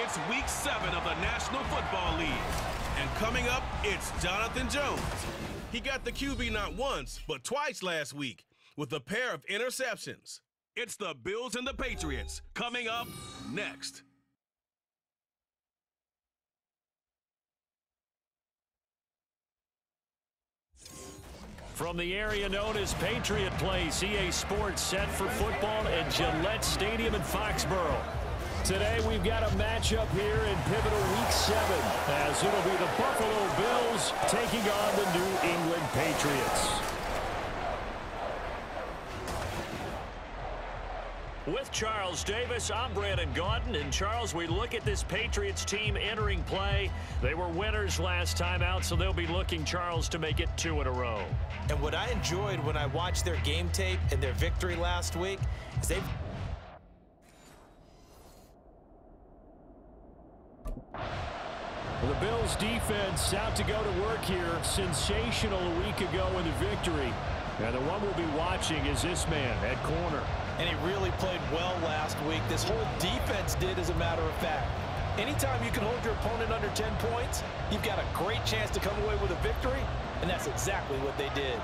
It's Week 7 of the National Football League. And coming up, it's Jonathan Jones. He got the QB not once, but twice last week with a pair of interceptions. It's the Bills and the Patriots coming up next. From the area known as Patriot Place, EA Sports set for football at Gillette Stadium in Foxborough. Today we've got a matchup here in pivotal Week 7 as it'll be the Buffalo Bills taking on the New England Patriots. With Charles Davis, I'm Brandon Gaudin. And Charles, we look at this Patriots team entering play. They were winners last time out, so they'll be looking, Charles, to make it 2 in a row. And what I enjoyed when I watched their game tape and their victory last week is they've... The Bills defense out to go to work here. Sensational a week ago in the victory. And the one we'll be watching is this man at corner. And he really played well last week. This whole defense did, as a matter of fact. Anytime you can hold your opponent under 10 points, you've got a great chance to come away with a victory, and that's exactly what they did.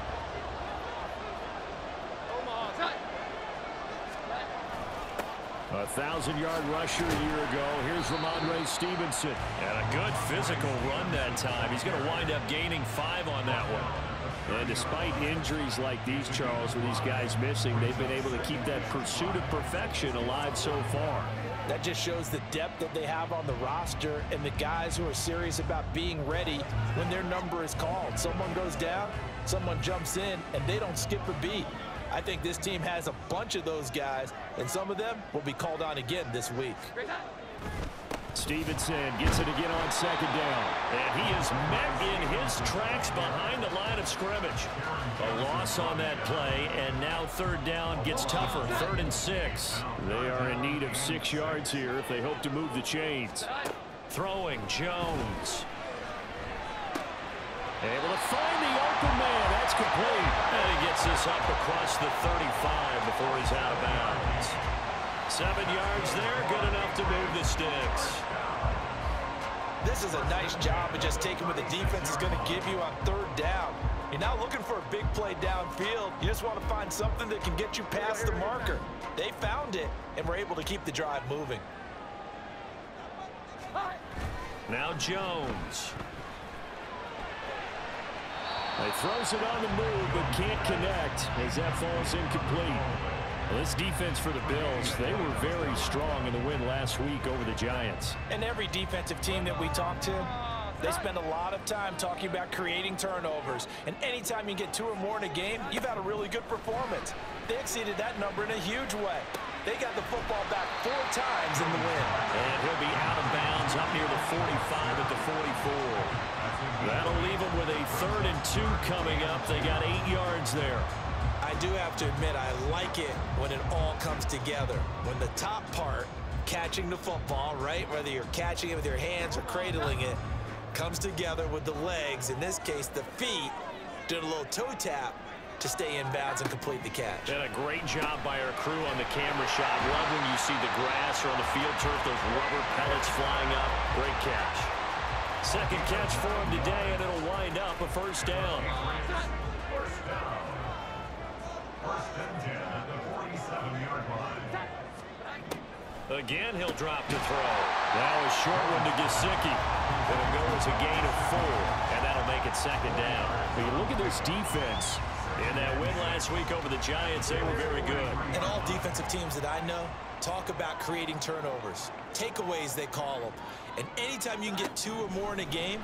A 1,000-yard rusher a year ago. Here's Ramondre Stevenson. And a good physical run that time. He's going to wind up gaining 5 on that one. And despite injuries like these, Charles, with these guys missing, they've been able to keep that pursuit of perfection alive so far. That just shows the depth that they have on the roster and the guys who are serious about being ready when their number is called. Someone goes down, someone jumps in, and they don't skip a beat. I think this team has a bunch of those guys, and some of them will be called on again this week. Stevenson gets it again on 2nd down. And he is met in his tracks behind the line of scrimmage. A loss on that play, and now 3rd down gets tougher. 3rd and 6. They are in need of 6 yards here if they hope to move the chains. Throwing Jones. Able to find the open man. That's complete. And he gets this up across the 35 before he's out of bounds. 7 yards there, good enough to move the sticks. This is a nice job of just taking what the defense is going to give you on 3rd down. You're not looking for a big play downfield. You just want to find something that can get you past the marker. They found it and were able to keep the drive moving. Now Jones. He throws it on the move but can't connect as that falls incomplete. Well, this defense for the Bills, they were very strong in the win last week over the Giants. And every defensive team that we talk to, they spend a lot of time talking about creating turnovers. And anytime you get 2 or more in a game, you've had a really good performance. They exceeded that number in a huge way. They got the football back 4 times in the win. And he'll be out of bounds up near the 45 at the 44. That'll leave them with a 3rd and 2 coming up. They got 8 yards there. I do have to admit, I like it when it all comes together. When the top part, catching the football, right, whether you're catching it with your hands or cradling it, comes together with the legs, in this case the feet, doing a little toe tap to stay in bounds and complete the catch. And a great job by our crew on the camera shot. Love when you see the grass or on the field turf, those rubber pellets flying up. Great catch. 2nd catch for him today, and it'll wind up a 1st down. Again, he'll drop to throw. Now a short one to Gesicki. It'll go as a gain of 4, and that'll make it 2nd down. But you look at this defense. In that win last week over the Giants, they were very good. And all defensive teams that I know talk about creating turnovers. Takeaways, they call them. And anytime you can get 2 or more in a game,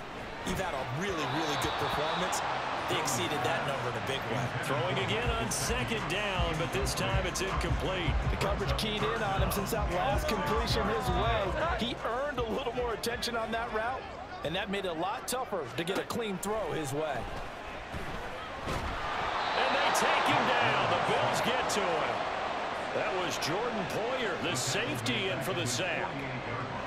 you've had a really, really good performance. They exceeded that number in a big way. Throwing again on 2nd down, but this time it's incomplete. The coverage keyed in on him since that last completion his way. He earned a little more attention on that route, and that made it a lot tougher to get a clean throw his way. And they take him down. The Bills get to him. That was Jordan Poyer, the safety, in for the sack.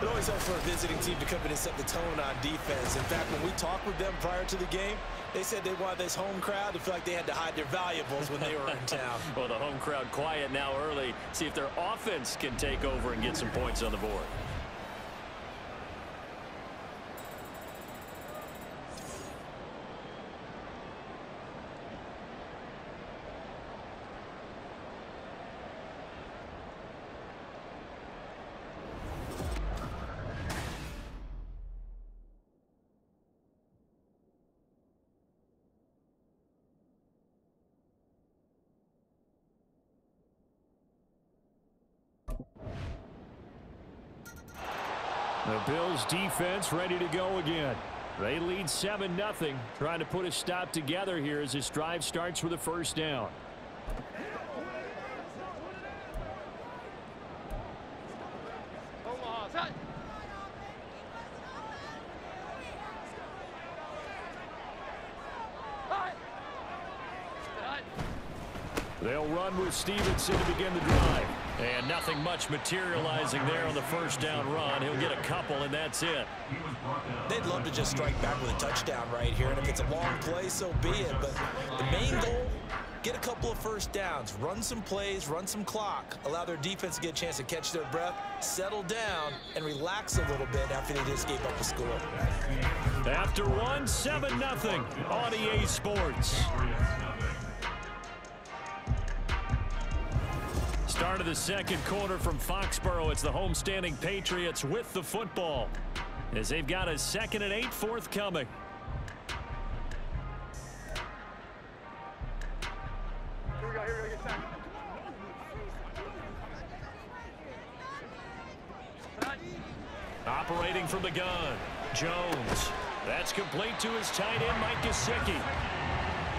It always helps for a visiting team to come in and set the tone on defense. In fact, when we talked with them prior to the game, they said they wanted this home crowd to feel like they had to hide their valuables when they were in town. Well, the home crowd quiet now early. See if their offense can take over and get some points on the board. The Bills defense ready to go again. They lead 7-0, trying to put a stop together here as this drive starts with a first down. They'll run with Stevenson to begin the drive. And nothing much materializing there on the first down run. He'll get a couple, and that's it. They'd love to just strike back with a touchdown right here. And if it's a long play, so be it. But the main goal, get a couple of first downs, run some plays, run some clock, allow their defense to get a chance to catch their breath, settle down, and relax a little bit after they just gave up a score. After one, 7-0 on EA Sports. Start of the second quarter from Foxborough. It's the homestanding Patriots with the football as they've got a 2nd and 8 forthcoming. Here we go, get sacked. Operating from the gun, Jones. That's complete to his tight end, Mike Gesicki.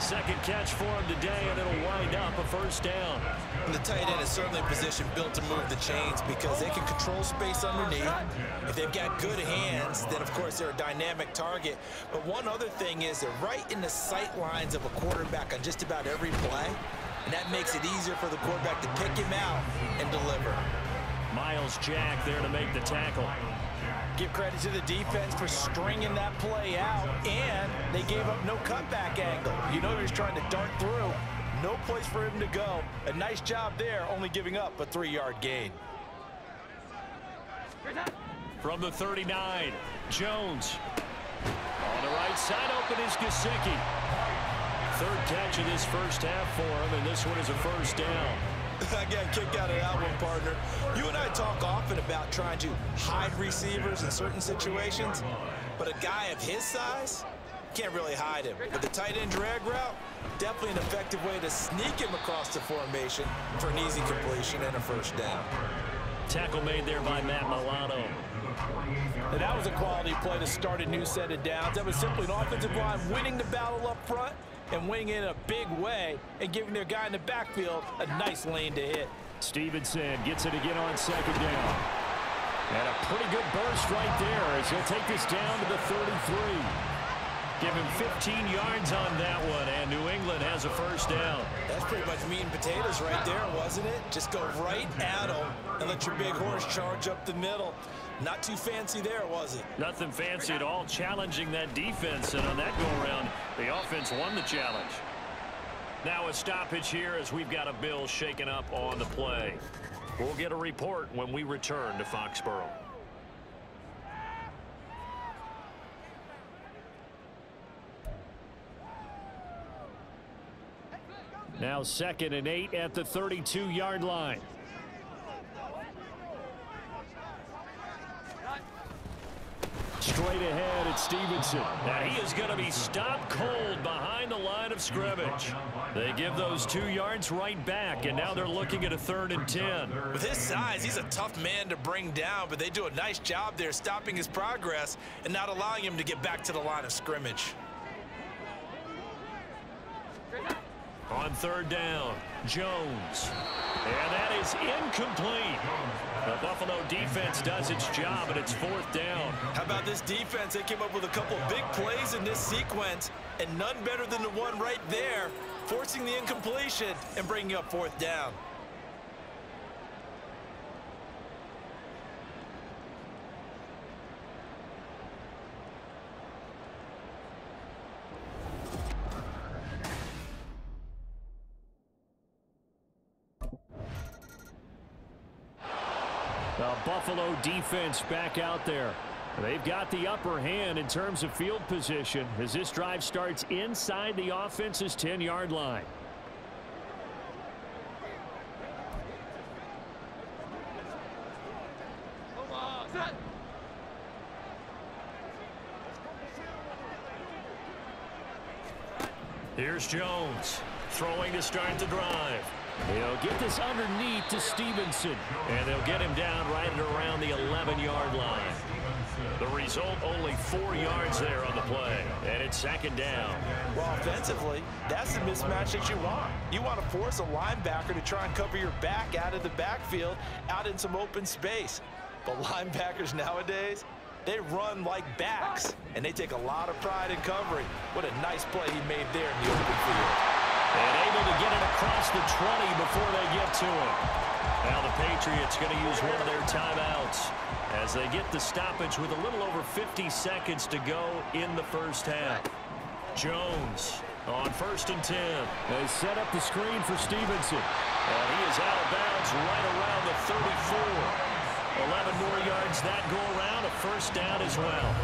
Second catch for him today, and it'll wind up a first down. The tight end is certainly a position built to move the chains because they can control space underneath. If they've got good hands, then, of course, they're a dynamic target. But one other thing is they're right in the sight lines of a quarterback on just about every play, and that makes it easier for the quarterback to pick him out and deliver. Miles Jack there to make the tackle. Give credit to the defense for stringing that play out, and they gave up no cutback angle. You know he was trying to dart through. No place for him to go. A nice job there, only giving up a 3-yard gain. From the 39, Jones. On the right side, open is Gesicki. Third catch of this first half for him, and this one is a first down. I got a kick out of that one, partner. You and I talk often about trying to hide receivers in certain situations, but a guy of his size can't really hide him. But the tight end drag route, definitely an effective way to sneak him across the formation for an easy completion and a first down. Tackle made there by Matt Milano. And that was a quality play to start a new set of downs. That was simply an offensive line winning the battle up front and winning it in a big way and giving their guy in the backfield a nice lane to hit. Stevenson gets it again on second down. And a pretty good burst right there as he'll take this down to the 33. Give him 15 yards on that one, and New England has a first down. That's pretty much meat and potatoes right there, wasn't it? Just go right at them and let your big horse charge up the middle. Not too fancy there, was it? Nothing fancy at all, challenging that defense, and on that go-around, the offense won the challenge. Now a stoppage here as we've got a Bill shaken up on the play. We'll get a report when we return to Foxborough. Now 2nd and 8 at the 32-yard line. Straight ahead at Stevenson. Now he is going to be stopped cold behind the line of scrimmage. They give those 2 yards right back, and now they're looking at a 3rd and 10. With his size, he's a tough man to bring down, but they do a nice job there stopping his progress and not allowing him to get back to the line of scrimmage. On 3rd down, Jones. And that is incomplete. The Buffalo defense does its job, and it's 4th down. How about this defense? They came up with a couple big plays in this sequence, and none better than the one right there, forcing the incompletion and bringing up 4th down. The Buffalo defense back out there. They've got the upper hand in terms of field position as this drive starts inside the offense's 10-yard line. Here's Jones throwing to start the drive. He'll get this underneath to Stevenson, and they'll get him down right at around the 11-yard line. The result, only 4 yards there on the play, and it's second down. Well, offensively, that's the mismatch that you want. You want to force a linebacker to try and cover your back out of the backfield, out in some open space. But linebackers nowadays, they run like backs, and they take a lot of pride in covering. What a nice play he made there in the open field. And able to get it across the 20 before they get to it. Now the Patriots going to use one of their timeouts as they get the stoppage with a little over 50 seconds to go in the first half. Jones on 1st and 10. They set up the screen for Stevenson. And he is out of bounds right around the 34. 11 more yards that go around, a first down as well.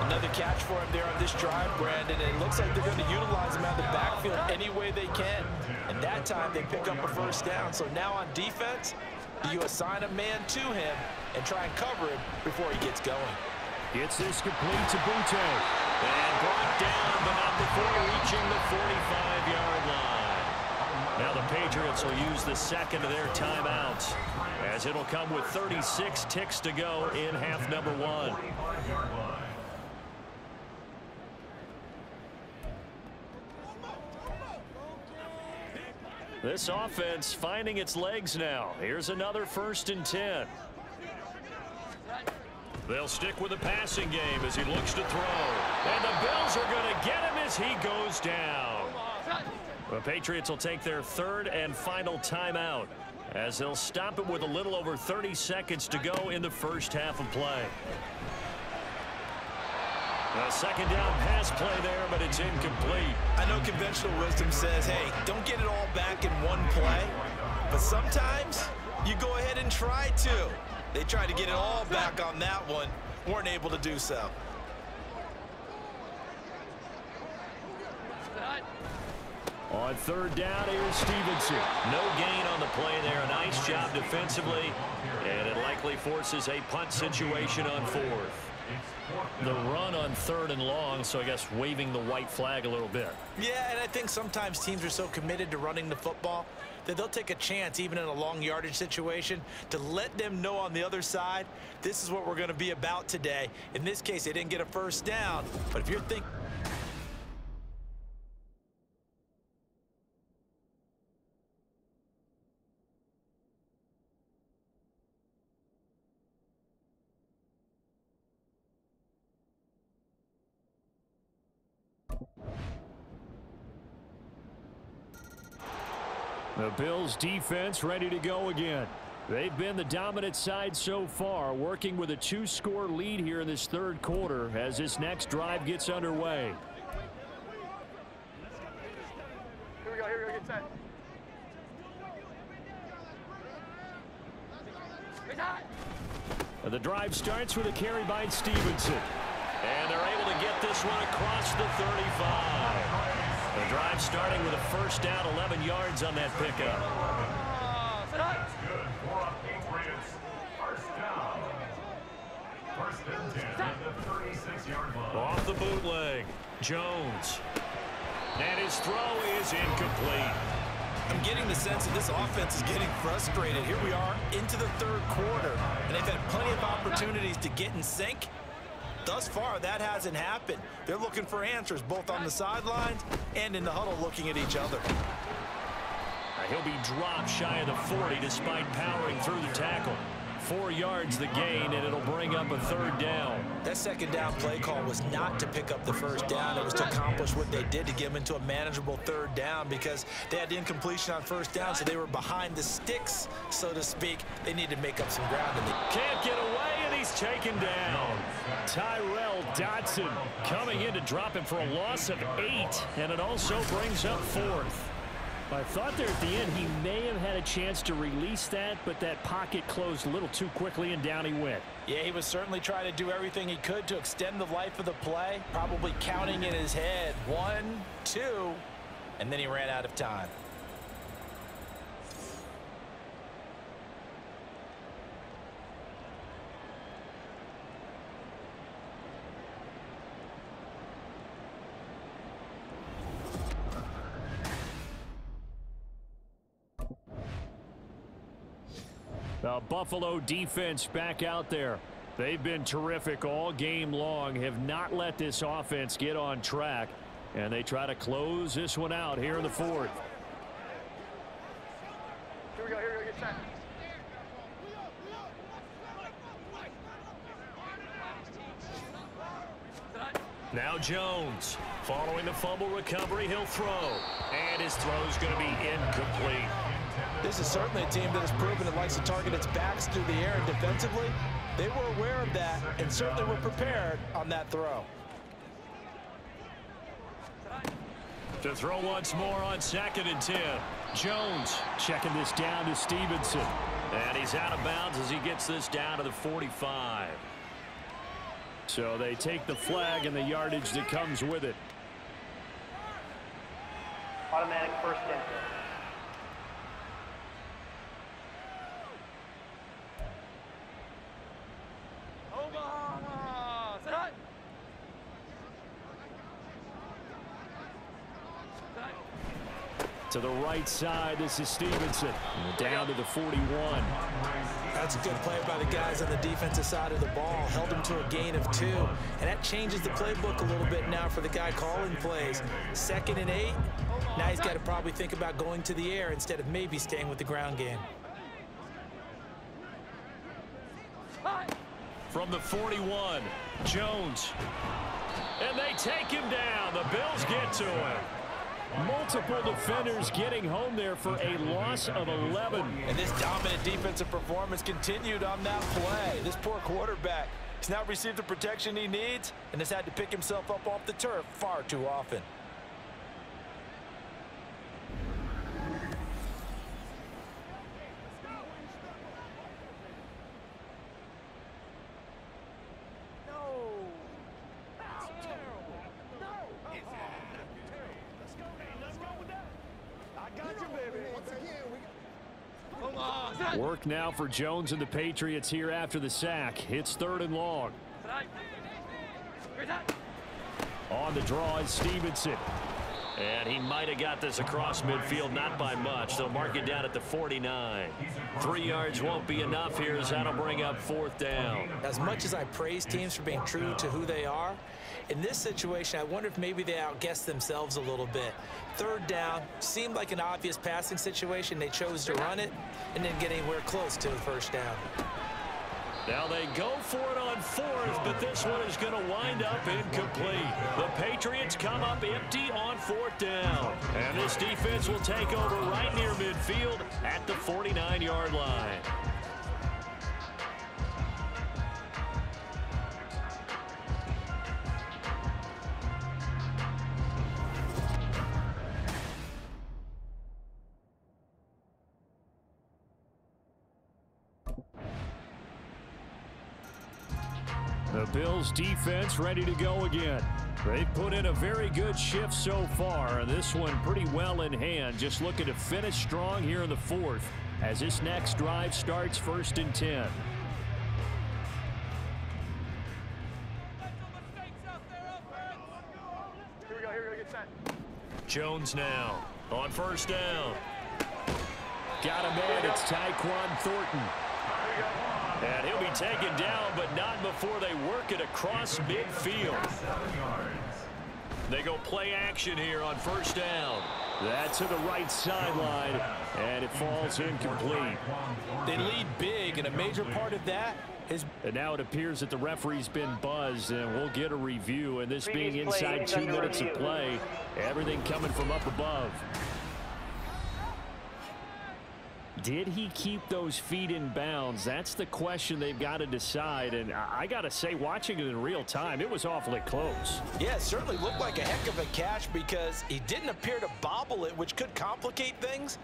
Another catch for him there on this drive, Brandon, and it looks like they're going to utilize him out of the backfield any way they can. And that time they pick up a first down. So now on defense, do you assign a man to him and try and cover him before he gets going? It's this complete to Butte. And brought down, but not before reaching the 45-yard line. Now the Patriots will use the second of their timeouts, as it'll come with 36 ticks to go in half number 1. This offense finding its legs now. Here's another 1st and 10. They'll stick with the passing game as he looks to throw. And the Bills are going to get him as he goes down. The Patriots will take their 3rd and final timeout, as they'll stop it with a little over 30 seconds to go in the first half of play. A second down pass play there, but it's incomplete. I know conventional wisdom says, hey, don't get it all back in one play. But sometimes you go ahead and try to. They tried to get it all back on that one. Weren't able to do so. On 3rd down, here's Stevenson. No gain on the play there. A nice job defensively. And it likely forces a punt situation on 4th. The run on 3rd and long, so I guess waving the white flag a little bit. Yeah, and I think sometimes teams are so committed to running the football that they'll take a chance, even in a long yardage situation, to let them know on the other side, this is what we're going to be about today. In this case, they didn't get a first down, but if you're thinking... The Bills defense ready to go again. They've been the dominant side so far, working with a 2-score lead here in this 3rd quarter as this next drive gets underway. Here we go, get set. The drive starts with a carry by Stevenson. And they're able to get this one across the 35. The drive starting with a first down, 11 yards on that pickup. Good for Patriots. First down. 1st and 10 at the 36-yard line. Off the bootleg, Jones. And his throw is incomplete. I'm getting the sense that this offense is getting frustrated. Here we are into the 3rd quarter, and they've had plenty of opportunities to get in sync. Thus far, that hasn't happened. They're looking for answers both on the sidelines and in the huddle looking at each other. He'll be dropped shy of the 40 despite powering through the tackle. 4 yards the gain, and it'll bring up a 3rd down. That second down play call was not to pick up the first down. It was to accomplish what they did to get them into a manageable 3rd down because they had the incompletion on first down, so they were behind the sticks, so to speak. They need to make up some ground. Can't get away, and he's taken down. Tyrell Dodson coming in to drop him for a loss of 8, and it also brings up 4th. I thought there at the end he may have had a chance to release that, but that pocket closed a little too quickly, and down he went. Yeah, he was certainly trying to do everything he could to extend the life of the play, probably counting in his head 1, 2, and then he ran out of time. The Buffalo defense back out there. They've been terrific all game long, have not let this offense get on track, and they try to close this one out here in the fourth. Here we go, get set. Now Jones, following the fumble recovery, he'll throw. And his throw's going to be incomplete. This is certainly a team that has proven it likes to target its backs through the air, and defensively, they were aware of that and certainly were prepared on that throw. To throw once more on 2nd and 10. Jones checking this down to Stevenson. And he's out of bounds as he gets this down to the 45. So they take the flag and the yardage that comes with it. Automatic first down. To the right side, this is Stevenson. Down to the 41. That's a good play by the guys on the defensive side of the ball. Held him to a gain of 2. And that changes the playbook a little bit now for the guy calling plays. 2nd and 8. Now he's got to probably think about going to the air instead of maybe staying with the ground game. From the 41, Jones. And they take him down. The Bills get to him. Multiple defenders getting home there for a loss of 11. And this dominant defensive performance continued on that play. This poor quarterback has not received the protection he needs and has had to pick himself up off the turf far too often. Work now for Jones and the Patriots here after the sack. It's 3rd and long. On the draw is Stevenson. And he might have got this across midfield, not by much. They'll mark it down at the 49. 3 yards won't be enough here as that'll bring up 4th down. As much as I praise teams for being true to who they are, in this situation, I wonder if maybe they outguessed themselves a little bit. 3rd down, seemed like an obvious passing situation. They chose to run it and didn't get anywhere close to the 1st down. Now they go for it on 4th, but this one is going to wind up incomplete. The Patriots come up empty on 4th down. And this defense will take over right near midfield at the 49-yard line. The Bills defense ready to go again. They've put in a very good shift so far, and this one pretty well in hand. Just looking to finish strong here in the 4th as this next drive starts 1st and 10. Here we go, get set. Jones now on 1st down. Got him in. It's Tyquan Thornton. And he'll be taken down, but not before they work it across midfield. They go play action here on 1st down. That's to the right sideline, and it falls incomplete. They lead big, and a major part of that is... And now it appears that the referee's been buzzed, and we'll get a review. And this being inside 2 minutes of play, everything coming from up above. Did he keep those feet in bounds? That's the question they've got to decide. And I got to say, watching it in real time, it was awfully close. Yeah, it certainly looked like a heck of a catch because he didn't appear to bobble it, which could complicate things.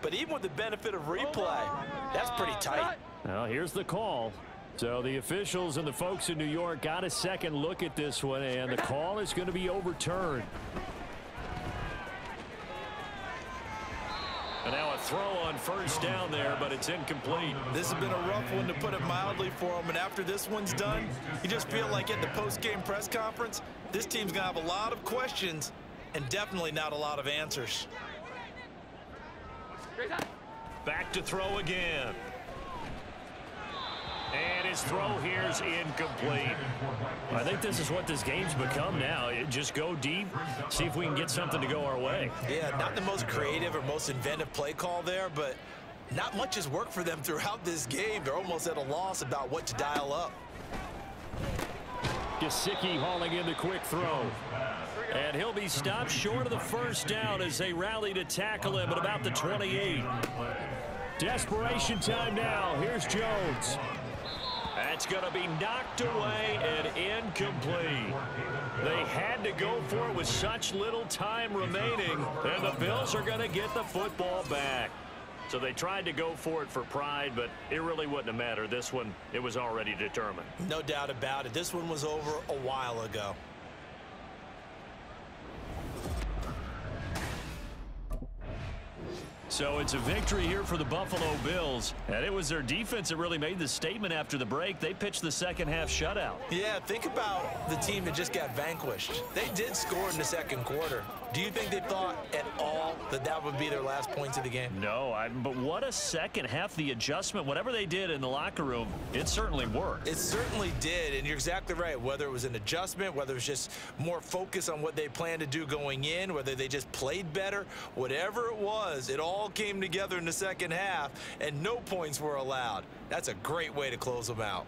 But even with the benefit of replay, that's pretty tight. Well, here's the call. So the officials and the folks in New York got a second look at this one, and the call is going to be overturned. And now a throw on 1st down there, but it's incomplete. This has been a rough one, to put it mildly, for him. And after this one's done, you just feel like at the post-game press conference, this team's going to have a lot of questions and definitely not a lot of answers. Back to throw again. And his throw here's incomplete. I think this is what this game's become now. Just go deep, see if we can get something to go our way. Yeah, not the most creative or most inventive play call there, but not much has worked for them throughout this game. They're almost at a loss about what to dial up. Gesicki hauling in the quick throw. And he'll be stopped short of the first down as they rally to tackle him at about the 28. Desperation time now. Here's Jones. That's going to be knocked away and incomplete. They had to go for it with such little time remaining, and the Bills are going to get the football back. So they tried to go for it for pride, but it really wouldn't have mattered. This one, it was already determined. No doubt about it. This one was over a while ago. So it's a victory here for the Buffalo Bills, and it was their defense that really made the statement after the break. They pitched the second half shutout. Yeah, think about the team that just got vanquished. They did score in the second quarter. Do you think they thought at all that that would be their last points of the game? No, but what a second half. The adjustment, whatever they did in the locker room, it certainly worked. It certainly did, and you're exactly right. Whether it was an adjustment, whether it was just more focus on what they planned to do going in, whether they just played better, whatever it was, it all came together in the second half, and no points were allowed. That's a great way to close them out.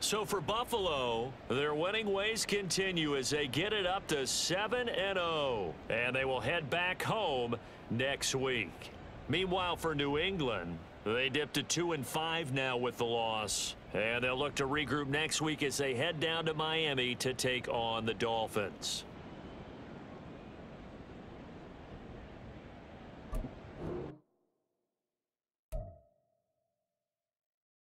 So for Buffalo, their winning ways continue as they get it up to 7-0, and they will head back home next week. Meanwhile, for New England, they dipped to 2-5 now with the loss, and they'll look to regroup next week as they head down to Miami to take on the Dolphins.